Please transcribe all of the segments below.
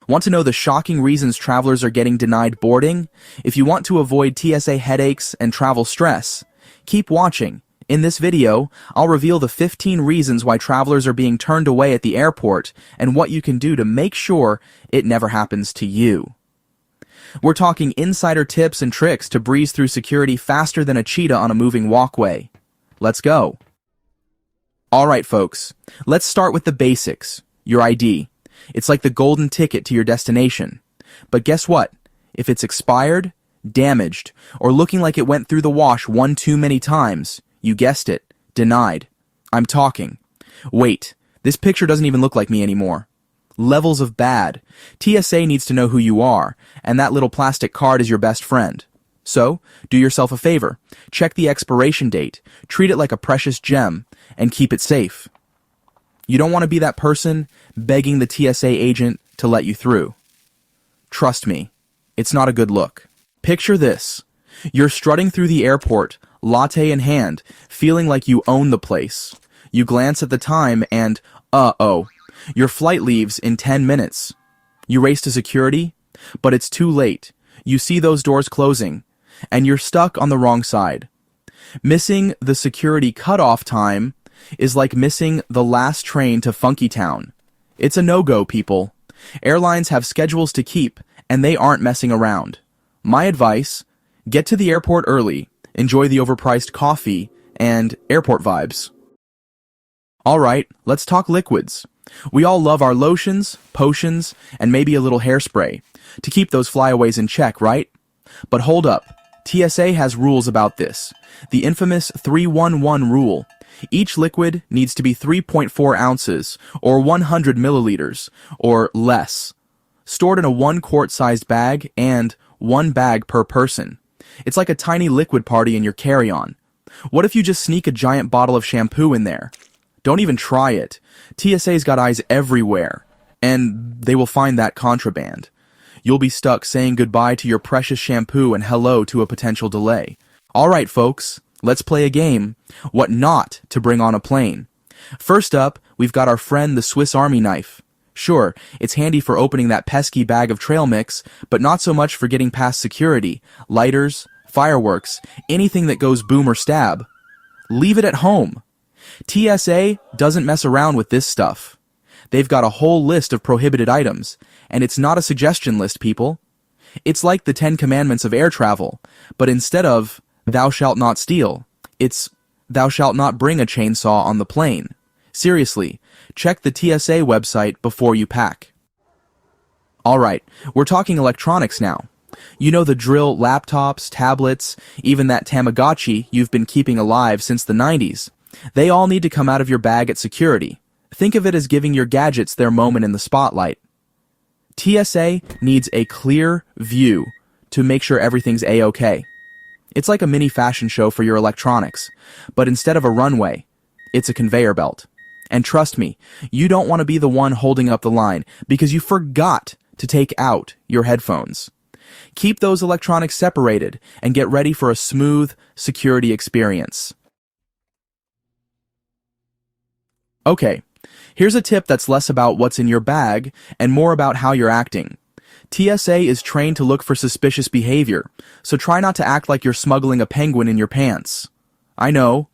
Want to know the shocking reasons travelers are getting denied boarding? If you want to avoid TSA headaches and travel stress, keep watching. In this video, I'll reveal the 15 reasons why travelers are being turned away at the airport and what you can do to make sure it never happens to you. We're talking insider tips and tricks to breeze through security faster than a cheetah on a moving walkway. Let's go. Alright folks, let's start with the basics. Your ID. It's like the golden ticket to your destination. But guess what? If it's expired, damaged, or looking like it went through the wash one too many times, you guessed it, denied. I'm talking. Wait, this picture doesn't even look like me anymore. Levels of bad. TSA needs to know who you are, and that little plastic card is your best friend. So, do yourself a favor. Check the expiration date, treat it like a precious gem, and keep it safe. You don't want to be that person begging the TSA agent to let you through. Trust me, it's not a good look. Picture this. You're strutting through the airport, latte in hand, feeling like you own the place. You glance at the time and, uh-oh, your flight leaves in 10 minutes. You race to security, but it's too late. You see those doors closing, and you're stuck on the wrong side. Missing the security cutoff time is like missing the last train to Funky Town. It's a no-go, people. Airlines have schedules to keep, and they aren't messing around. My advice, get to the airport early, enjoy the overpriced coffee, and airport vibes. Alright, let's talk liquids. We all love our lotions, potions, and maybe a little hairspray to keep those flyaways in check, right? But hold up. TSA has rules about this. The infamous 311 rule. Each liquid needs to be 3.4 ounces, or 100 milliliters, or less, stored in a 1-quart-sized bag and 1 bag per person. It's like a tiny liquid party in your carry-on. What if you just sneak a giant bottle of shampoo in there? Don't even try it. TSA's got eyes everywhere, and they will find that contraband. You'll be stuck saying goodbye to your precious shampoo and hello to a potential delay. Alright folks, let's play a game. What not to bring on a plane. First up, we've got our friend the Swiss Army knife. Sure, it's handy for opening that pesky bag of trail mix, but not so much for getting past security, lighters, fireworks, anything that goes boom or stab. Leave it at home. TSA doesn't mess around with this stuff. They've got a whole list of prohibited items, and it's not a suggestion list, people. It's like the 10 Commandments of air travel, but instead of thou shalt not steal, it's thou shalt not bring a chainsaw on the plane. Seriously, check the TSA website before you pack. Alright, we're talking electronics now. You know the drill, laptops, tablets, even that Tamagotchi you've been keeping alive since the 90s. They all need to come out of your bag at security. Think of it as giving your gadgets their moment in the spotlight. TSA needs a clear view to make sure everything's A-okay. It's like a mini fashion show for your electronics, but instead of a runway, it's a conveyor belt. And trust me, you don't want to be the one holding up the line because you forgot to take out your headphones. Keep those electronics separated and get ready for a smooth security experience. Okay, here's a tip that's less about what's in your bag and more about how you're acting. TSA is trained to look for suspicious behavior, so try not to act like you're smuggling a penguin in your pants. I know.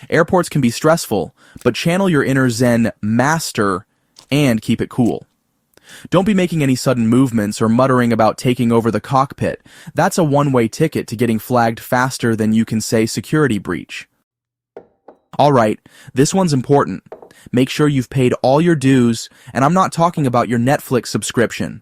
Airports can be stressful, but channel your inner Zen master and keep it cool. Don't be making any sudden movements or muttering about taking over the cockpit. That's a one-way ticket to getting flagged faster than you can say security breach. Alright, this one's important. Make sure you've paid all your dues, and I'm not talking about your Netflix subscription.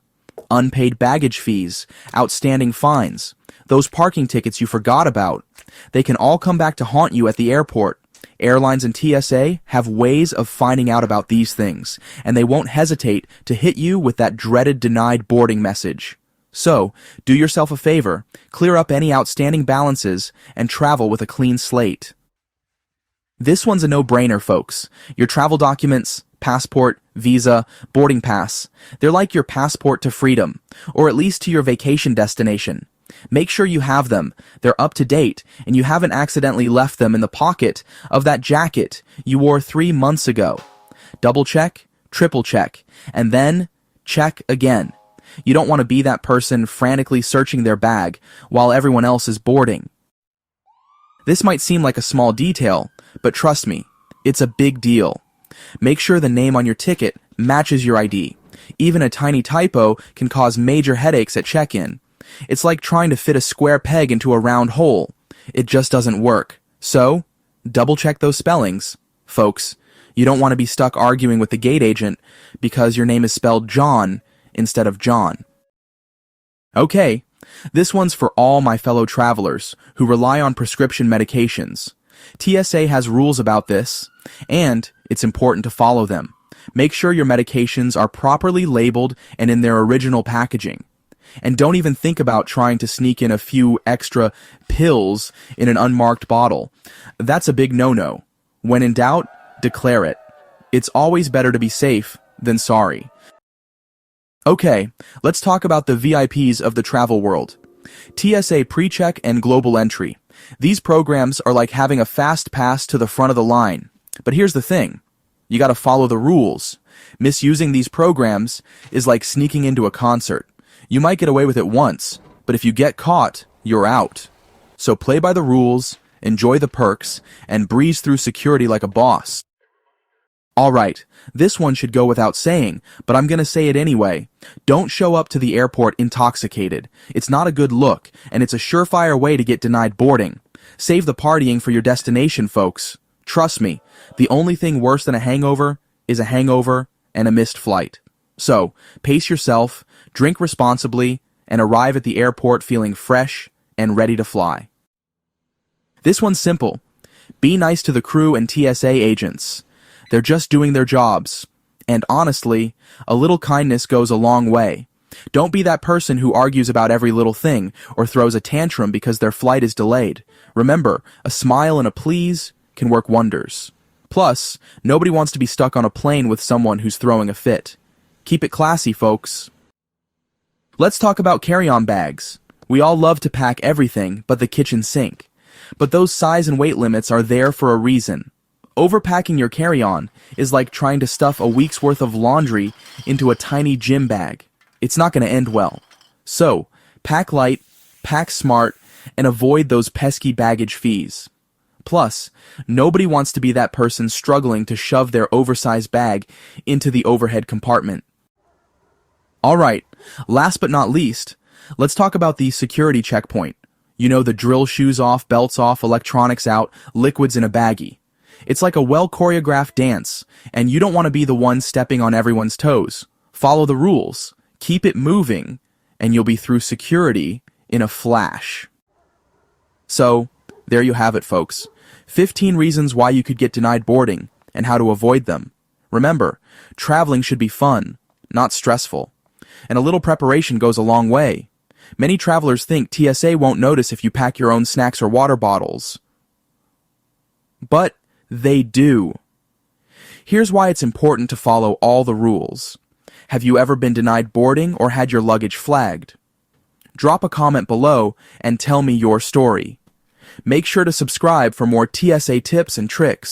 Unpaid baggage fees, outstanding fines, those parking tickets you forgot about. They can all come back to haunt you at the airport. Airlines and TSA have ways of finding out about these things, and they won't hesitate to hit you with that dreaded denied boarding message. So, do yourself a favor, clear up any outstanding balances, and travel with a clean slate. This one's a no-brainer, folks. Your travel documents, passport, visa, boarding pass, they're like your passport to freedom, or at least to your vacation destination. Make sure you have them, they're up to date, and you haven't accidentally left them in the pocket of that jacket you wore 3 months ago. Double check, triple check, and then check again. You don't want to be that person frantically searching their bag while everyone else is boarding. This might seem like a small detail, but trust me, it's a big deal. Make sure the name on your ticket matches your ID. Even a tiny typo can cause major headaches at check-in. It's like trying to fit a square peg into a round hole. It just doesn't work. So, double-check those spellings. Folks, you don't want to be stuck arguing with the gate agent because your name is spelled John instead of John. Okay, this one's for all my fellow travelers who rely on prescription medications. TSA has rules about this, and it's important to follow them. Make sure your medications are properly labeled and in their original packaging. And don't even think about trying to sneak in a few extra pills in an unmarked bottle. That's a big no-no. When in doubt, declare it. It's always better to be safe than sorry. Okay, let's talk about the VIPs of the travel world. TSA PreCheck and Global Entry. These programs are like having a fast pass to the front of the line. But here's the thing. You gotta follow the rules. Misusing these programs is like sneaking into a concert. You might get away with it once, but if you get caught, you're out. So play by the rules, enjoy the perks, and breeze through security like a boss. Alright, this one should go without saying, but I'm gonna say it anyway. Don't show up to the airport intoxicated. It's not a good look, and it's a surefire way to get denied boarding. Save the partying for your destination, folks. Trust me, the only thing worse than a hangover is a hangover and a missed flight. So, pace yourself, drink responsibly, and arrive at the airport feeling fresh and ready to fly. This one's simple. Be nice to the crew and TSA agents. They're just doing their jobs. And honestly, a little kindness goes a long way. Don't be that person who argues about every little thing or throws a tantrum because their flight is delayed. Remember, a smile and a please can work wonders. Plus, nobody wants to be stuck on a plane with someone who's throwing a fit. Keep it classy, folks. Let's talk about carry-on bags. We all love to pack everything but the kitchen sink. But those size and weight limits are there for a reason. Overpacking your carry-on is like trying to stuff a week's worth of laundry into a tiny gym bag. It's not going to end well. So, pack light, pack smart, and avoid those pesky baggage fees. Plus, nobody wants to be that person struggling to shove their oversized bag into the overhead compartment. Alright, last but not least, let's talk about the security checkpoint. You know, the drill shoes off, belts off, electronics out, liquids in a baggie. It's like a well-choreographed dance, and you don't want to be the one stepping on everyone's toes. Follow the rules, keep it moving, and you'll be through security in a flash. So, there you have it, folks. 15 reasons why you could get denied boarding, and how to avoid them. Remember, traveling should be fun, not stressful. And a little preparation goes a long way. Many travelers think TSA won't notice if you pack your own snacks or water bottles. But they do. Here's why it's important to follow all the rules. Have you ever been denied boarding or had your luggage flagged? Drop a comment below and tell me your story. Make sure to subscribe for more TSA tips and tricks.